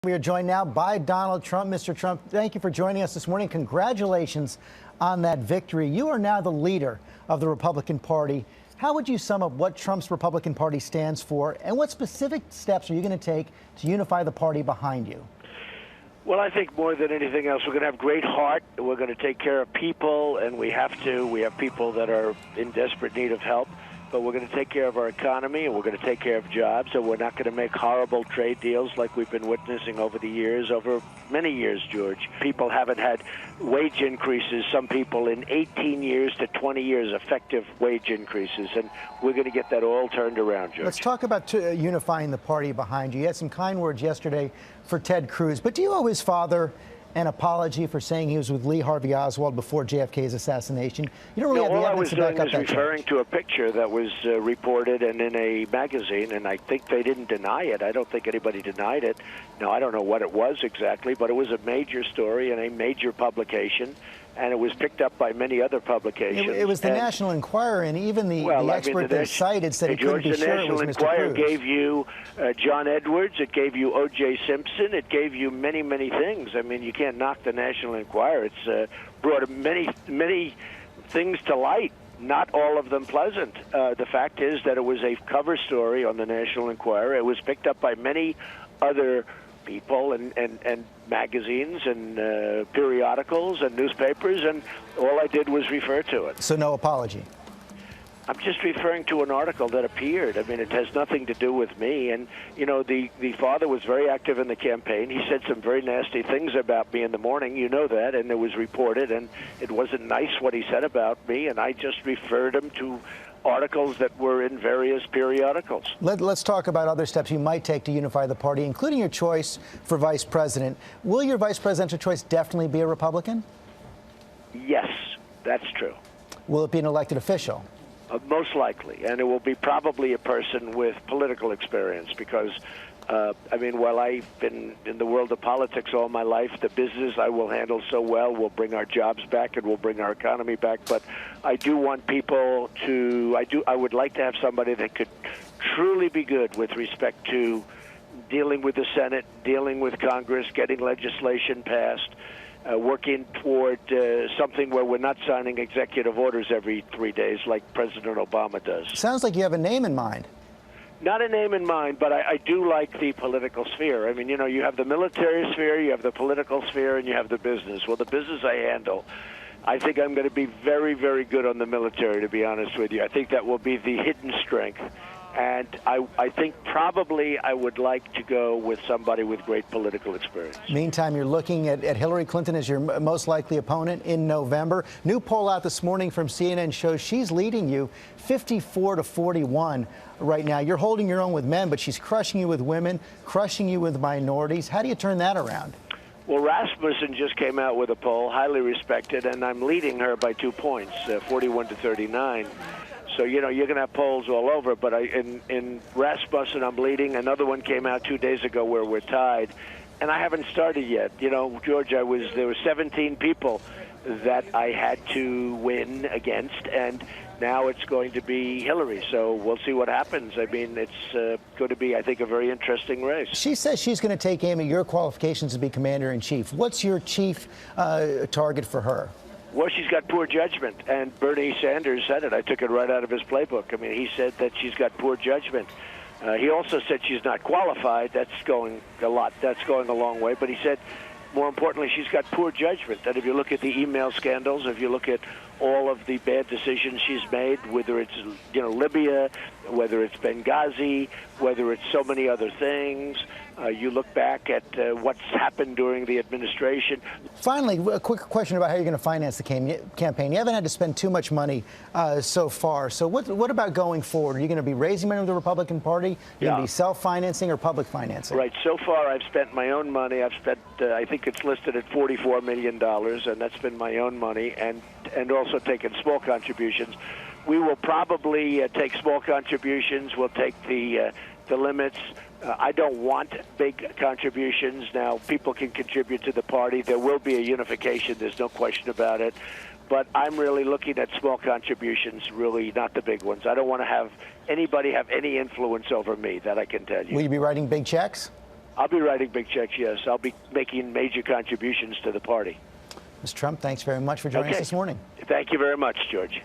We are joined now by Donald Trump. Mr. Trump, thank you for joining us this morning. Congratulations on that victory. You are now the leader of the Republican Party. How would you sum up what Trump's Republican Party stands for, and what specific steps are you going to take to unify the party behind you? Well, I think more than anything else, we're going to have great heart. We're going to take care of people, and we have to. We have people that are in desperate need of help. But we're going to take care of our economy, and we're going to take care of jobs, and we're not going to make horrible trade deals like we've been witnessing over the years, over many years, George. People haven't had wage increases, some people in 18 years to 20 years, effective wage increases, and we're going to get that all turned around, George. Let's talk about unifying the party behind you. You had some kind words yesterday for Ted Cruz, but do you owe his father an apology for saying he was with Lee Harvey Oswald before JFK's assassination? You don't really have the evidence to back up that charge. All I was doing is referring to a picture that was reported and in a magazine, and I think they didn't deny it. I don't think anybody denied it. Now, I don't know what it was exactly, but it was a major story in a major publication, and it was picked up by many other publications. It was the National Enquirer, and even the expert that cited said he couldn't be sure it was Mr. Cruz. The National Enquirer gave you John Edwards, it gave you O.J. Simpson, it gave you many, many things. I mean, you can't knock the National Enquirer. It's brought many, many things to light, not all of them pleasant. The fact is that it was a cover story on the National Enquirer. It was picked up by many other people and magazines and periodicals and newspapers, and all I did was refer to it. So no apology? I'm just referring to an article that appeared. I mean, it has nothing to do with me. And, you know, the father was very active in the campaign. He said some very nasty things about me in the morning. You know that, and it was reported, and it wasn't nice what he said about me, and I just referred him to articles that were in various periodicals. Let's talk about other steps you might take to unify the party, including your choice for vice president. Will your vice presidential choice definitely be a Republican? Yes, that's true. Will it be an elected official? Most likely, and it will be probably a person with political experience because, I mean, while I've been in the world of politics all my life, the business I will handle so well will bring our jobs back and will bring our economy back. But I do want people to, I would like to have somebody that could truly be good with respect to dealing with the Senate, dealing with Congress, getting legislation passed, working toward something where we're not signing executive orders every 3 days like President Obama does. Sounds like you have a name in mind. Not a name in mind, but I do like the political sphere. I mean, you know, you have the military sphere, you have the political sphere, and you have the business. Well, the business I handle, I think I'm going to be very, very good on the military, to be honest with you. I think that will be the hidden strength. And I think probably I would like to go with somebody with great political experience. Meantime, you're looking at Hillary Clinton as your most likely opponent in November. New poll out this morning from CNN shows she's leading you 54-41 right now. You're holding your own with men, but she's crushing you with women, crushing you with minorities. How do you turn that around? Well, Rasmussen just came out with a poll, highly respected, and I'm leading her by 2 points, 41-39. So, you know, you're going to have polls all over, but in Rasmussen, I'm leading. Another one came out 2 days ago where we're tied, and I haven't started yet. You know, George, there were 17 people that I had to win against, and now it's going to be Hillary. So we'll see what happens. I mean, it's going to be, I think, a very interesting race. She says she's going to take aim at your qualifications to be commander-in-chief. What's your chief target for her? Well, she's got poor judgment, and Bernie Sanders said it. I took it right out of his playbook. I mean, he said that she's got poor judgment. He also said she's not qualified. That's going a long way. But he said, more importantly, she's got poor judgment. That if you look at the email scandals, if you look at all of the bad decisions she's made, whether it's, you know, Libya, whether it's Benghazi, whether it's so many other things, you look back at what's happened during the administration. Finally, a quick question about how you're going to finance the campaign. You haven't had to spend too much money so far. So what about going forward? Are you going to be raising money with the Republican Party? Are you going to be self-financing or public financing? Right. So far, I've spent my own money. I've spent, I think it's listed at $44 million, and that's been my own money, and also taken small contributions. We will probably take small contributions. We'll take the limits. I don't want big contributions. Now, people can contribute to the party. There will be a unification. There's no question about it. But I'm really looking at small contributions, really, not the big ones. I don't want to have anybody have any influence over me, that I can tell you. Will you be writing big checks? I'll be writing big checks, yes. I'll be making major contributions to the party. Mr. Trump, thanks very much for joining us this morning. Thank you very much, George.